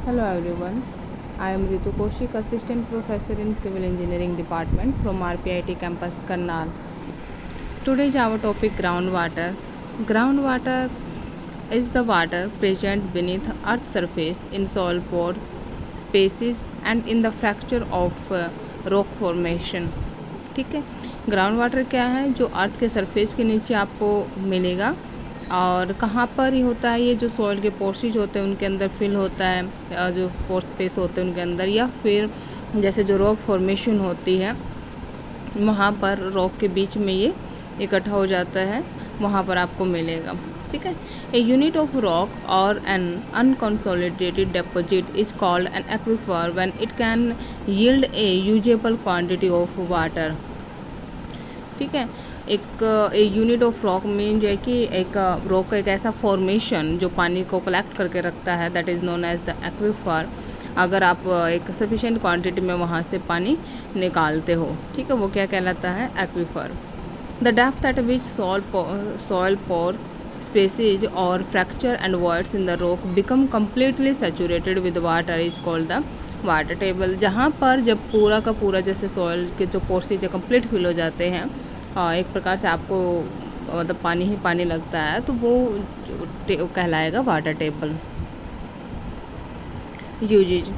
Hello everyone. I am Ritu Koshik, Assistant Professor in Civil Engineering Department from RPIT campus Karnal. Today's our topic groundwater. Groundwater is the water present beneath earth's surface in soil pore spaces and in the fracture of rock formation. ठीक है, ground water क्या है? जो अर्थ के surface के नीचे आपको मिलेगा और कहाँ पर ही होता है ये? जो सॉइल के पोर्सेज होते हैं उनके अंदर फिल होता है, जो पोर स्पेस होते हैं उनके अंदर, या फिर जैसे जो रॉक फॉर्मेशन होती है वहाँ पर रॉक के बीच में ये इकट्ठा हो जाता है, वहाँ पर आपको मिलेगा। ठीक है, ए यूनिट ऑफ रॉक और an unconsolidated deposit is called an aquifer when it can yield a usable quantity of water. ठीक है, एक यूनिट ऑफ रॉक में जो है कि एक रॉक का एक ऐसा फॉर्मेशन जो पानी को कलेक्ट करके रखता है, that is known as the aquifer. अगर आप एक सफिशेंट क्वांटिटी में वहाँ से पानी निकालते हो, ठीक है, वो क्या कहलाता है? Aquifer. The depth at which soil pore spaces और fracture and voids in the rock become completely saturated with water is called the water table. जहाँ पर जब पूरा का पूरा जैसे सॉइल के जो पोर्सेज कंप्लीट फिल हो जाते हैं, एक प्रकार से आपको मतलब पानी ही पानी लगता है, तो वो कहलाएगा water table. Uses: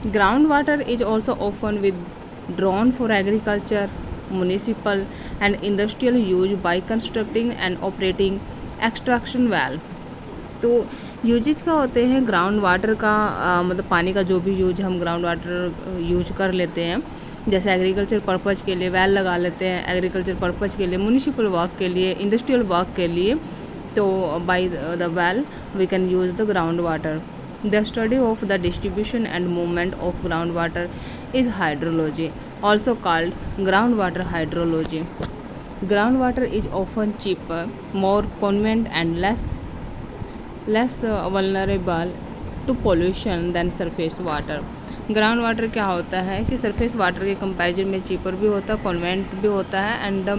ground water is also often withdrawn for agriculture, municipal and industrial use by constructing and operating extraction valve। तो यूजेज क्या होते हैं ग्राउंड वाटर का? मतलब पानी का जो भी यूज हम ग्राउंड वाटर यूज कर लेते हैं, जैसे एग्रीकल्चर पर्पज़ के लिए वेल लगा लेते हैं, एग्रीकल्चर पर्पज़ के लिए, म्यूनिसिपल वर्क के लिए, इंडस्ट्रियल वर्क के लिए, तो by the well we can use the ground water. The study of the distribution and movement of groundwater is hydrology, also called groundwater hydrology. Groundwater is often cheaper, more convenient and less vulnerable to pollution than surface water. Ground water क्या होता है कि surface water के comparison में cheaper भी होता है, convent भी होता है, एंड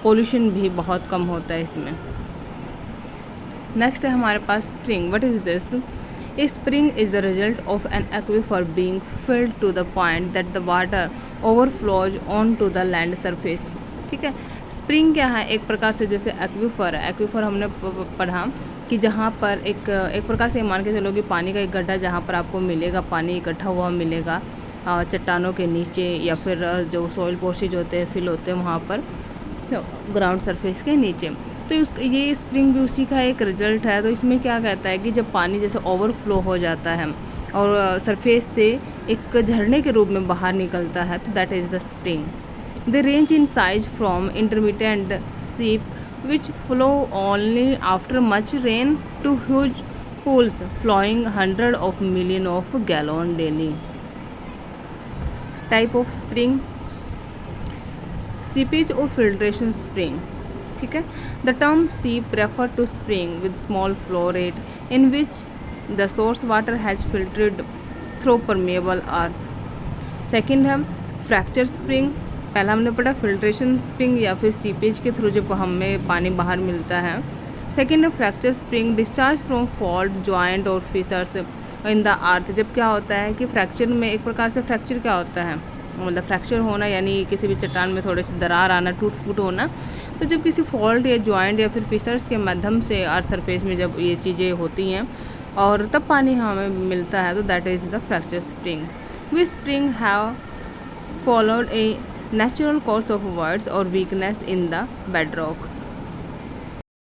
पोल्यूशन भी बहुत कम होता है इसमें। नेक्स्ट है हमारे पास spring. What is this? A spring is the result of an aquifer being filled to the point that the water overflows onto the land surface। ठीक है, स्प्रिंग क्या है? एक प्रकार से जैसे एक्विफर है। एक्विफर हमने पढ़ा कि जहाँ पर एक प्रकार से मान के चलो कि पानी का एक गड्ढा जहाँ पर आपको मिलेगा, पानी इकट्ठा हुआ मिलेगा चट्टानों के नीचे, या फिर जो सॉइल पोर्सेज होते हैं फिल होते हैं वहाँ पर ग्राउंड सरफेस के नीचे। तो ये स्प्रिंग भी उसी का एक रिजल्ट है। तो इसमें क्या कहता है कि जब पानी जैसे ओवरफ्लो हो जाता है और सरफेस से एक झरने के रूप में बाहर निकलता है, तो that is the spring. They range in size from intermediate seep which flow only after much rain to huge pools flowing 100 of million of gallon daily। Type of spring: seepage और फिल्ट्रेशन स्प्रिंग। ठीक है, the term seep refer to spring with small flow rate in which the source water has filtered through permeable earth. Second है fracture spring. पहला हमने पढ़ा filtration spring या फिर seepage के थ्रू जब हमें पानी बाहर मिलता है। सेकेंड है fracture spring, discharge from fault joint और फिशर्स इन द अर्थ। जब क्या होता है कि फ्रैक्चर में एक प्रकार से फ्रैक्चर क्या होता है, मतलब फ्रैक्चर होना यानी किसी भी चट्टान में थोड़े से दरार आना, टूट फूट होना। तो जब किसी फॉल्ट या जॉइंट या फिर फिशर्स के माध्यम से अर्थ सरफेस में जब ये चीज़ें होती हैं और तब पानी हमें मिलता है, तो that is the fracture spring. We spring have followed a natural course of words और weakness in the bed rock.